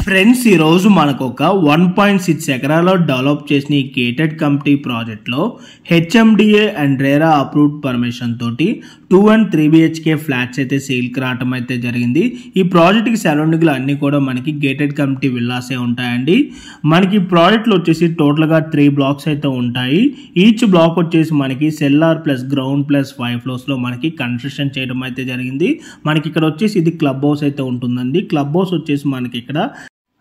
Friends ఈ రోజు మనకు ఒక 1.6 ఎకరాల్లో డెవలప్ చేసిన ఈ గేటెడ్ కమిటీ ప్రాజెక్ట్లో HMDA and RERA approved permission తోటి 2 and 3 BHK ఫ్లాట్స్ అయితే సేల్కి రావడం అయితే జరిగింది. ఈ ప్రాజెక్ట్కి సరౌండింగ్లు అన్ని కూడా మనకి గేటెడ్ కమిటీ విల్లాసే ఉంటాయండి. మనకి ప్రాజెక్ట్లో వచ్చేసి టోటల్గా 3 బ్లాక్స్ అయితే ఉంటాయి. ఈచ్ బ్లాక్ వచ్చేసి మనకి సెల్లార్ ప్లస్ గ్రౌండ్ ప్లస్ 5 ఫ్లోర్స్లో మనకి కన్స్ట్రక్షన్ చేయడం అయితే జరిగింది. మనకి ఇక్కడ వచ్చేసి ఇది క్లబ్ హౌస్ అయితే ఉంటుందండి. క్లబ్ హౌస్ వచ్చేసి మనకి ఇక్కడ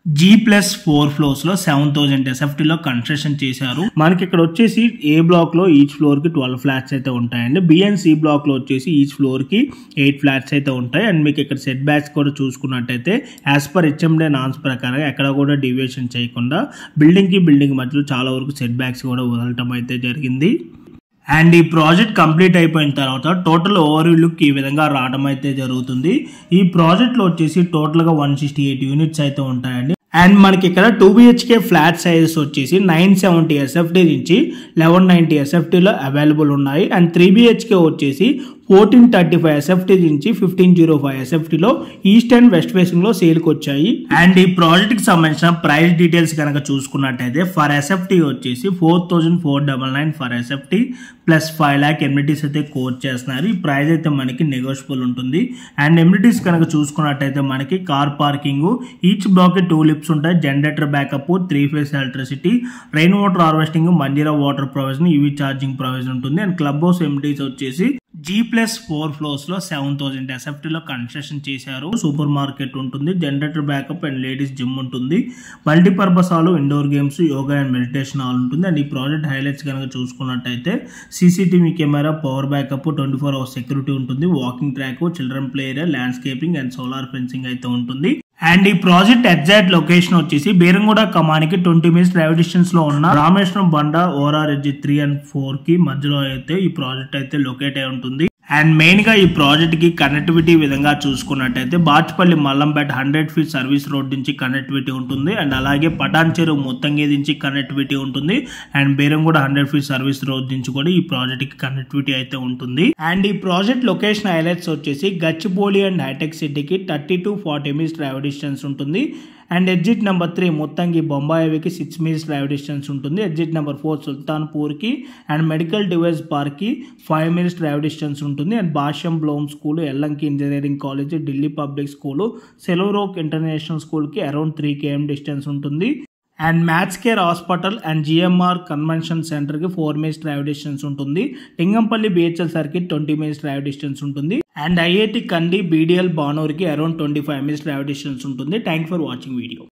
G+4 ఫ్లోర్స్ లో 7000 SFT లో కన్స్ట్రక్షన్ చేశారు. మనకి ఇక్కడ వచ్చేసి ఏ బ్లాక్ లో ఈచ్ ఫ్లోర్ కి 12 ఫ్లాట్స్ అయితే ఉంటాయండి. బి అండ్ సి బ్లాక్ లో వచ్చేసి ఈచ్ ఫ్లోర్ కి 8 ఫ్లాట్స్ అయితే ఉంటాయి. అండ్ మీకు ఇక్కడ సెట్ బ్యాక్స్ కూడా చూసుకున్నట్టయితే యాజ్ పర్ హెచ్ఎండే నామ్స్ ప్రకారం ఎక్కడ కూడా డీవియేషన్ చేయకుండా బిల్డింగ్ కి బిల్డింగ్ మధ్యలో చాలా వరకు సెట్ బ్యాక్స్ కూడా వదలటం అయితే జరిగింది. అండ్ ఈ ప్రాజెక్ట్ కంప్లీట్ అయిపోయిన తర్వాత టోటల్ ఓవర్ లుక్ ఈ విధంగా రావడం అయితే జరుగుతుంది. ఈ ప్రాజెక్ట్లో వచ్చేసి టోటల్గా 168 యూనిట్స్ అయితే ఉంటాయండి. అండ్ మనకి ఇక్కడ 2 BHK ఫ్లాట్ సైజెస్ వచ్చేసి 970 SFT నుంచి 1190 SFTలో అవైలబుల్ ఉన్నాయి. అండ్ 3 BHK వచ్చేసి 1435 SFT నుంచి 1505 SFTలో ఈస్ట్ అండ్ వెస్ట్ ఫేసింగ్ లో సేల్కి వచ్చాయి. అండ్ ఈ ప్రాజెక్ట్ కి సంబంధించిన ప్రైస్ డీటెయిల్స్ కనుక చూసుకున్నట్టయితే ఫర్ SFT వచ్చేసి 4499 for SFT plus 5 lakh amenities అయితే కోట్ చేస్తున్నారు. ఈ ప్రైస్ అయితే మనకి నెగోషియబుల్ ఉంటుంది. అండ్ ఎమ్యూనిటీస్ కనుక చూసుకున్నట్టయితే మనకి car parking, each block 2 lifts ఉంటాయి, generator backup, 3 phase electricity, rain water harvesting, Manjira water provision, EV charging provision ఉంటుంది. అండ్ క్లబ్ హౌస్ ఎమ్యూనిటీస్ వచ్చేసి G+4 ఫ్లోర్స్ లో 7000 SFT లో కన్స్ట్రక్షన్ చేశారు. సూపర్ మార్కెట్ ఉంటుంది, generator backup and ladies gym ఉంటుంది, multipurpose hall, indoor games, yoga and meditation hall ఉంటుంది. And ఈ project highlights కనుక చూసుకున్నట్టయితే CCTV camera, power backup, 24 hours security ఉంటుంది, walking track, children play area, landscaping and solar fencing అయితే ఉంటుంది. And ఈ project exact location వచ్చేసి బేరంగూడ కమానికి 20 minutes డ్రైవ్ డిస్టెన్స్ లో ఉన్న రామేశ్వరం బండ ఓఆర్ఆర్ ఎడ్జ్ 3 and 4 కి మధ్యలో అయితే ఈ ప్రాజెక్ట్ అయితే లొకేట్ అయి ఉంటుంది. అండ్ మెయిన్ గా ఈ ప్రాజెక్ట్ కి కనెక్టివిటీ విధంగా చూసుకున్నట్టయితే Bachupally Mallampet 100 feet service road నుంచి కనెక్టివిటీ ఉంటుంది. అండ్ అలాగే పటాన్ చెరువు మొత్తంగే నుంచి కనెక్టివిటీ ఉంటుంది. And Beeramguda 100 feet service road నుంచి కూడా ఈ ప్రాజెక్ట్ కి కనెక్టివిటీ అయితే ఉంటుంది. అండ్ ఈ ప్రాజెక్ట్ లొకేషన్ హైలైట్స్ వచ్చేసి గచ్చిబౌలి అండ్ హైటెక్ సిటీకి 30 to 40 minutes డ్రైవ్ డిస్టెన్స్ ఉంటుంది. అండ్ ఎగ్జిట్ నెంబర్ 3 మొత్తంకి బొంబాయి హైవేకి 6 minutes డ్రైవ్ డిస్టెన్స్ ఉంటుంది. ఎగ్జిట్ నెంబర్ 4 సుల్తాన్పూర్కి అండ్ మెడికల్ డివైస్ పార్క్కి 5 minutes డ్రైవ్ డిస్టెన్స్ ఉంటుంది. And Bhashyam Bloom school, Ellanki engineering college, Delhi public school, silver oak international స్కూల్కి అరౌండ్ 3 km డిస్టెన్స్ ఉంటుంది. And Maxcure hospital and GMR convention సెంటర్కి 4 minutes drive distance ఉంటుంది. Lingampally BHL circuit 20 minutes drive distance ఉంటుంది. And IIT Kandi BDL బానూర్కి around 25 minutes drive distance ఉంటుంది. Thank for watching video.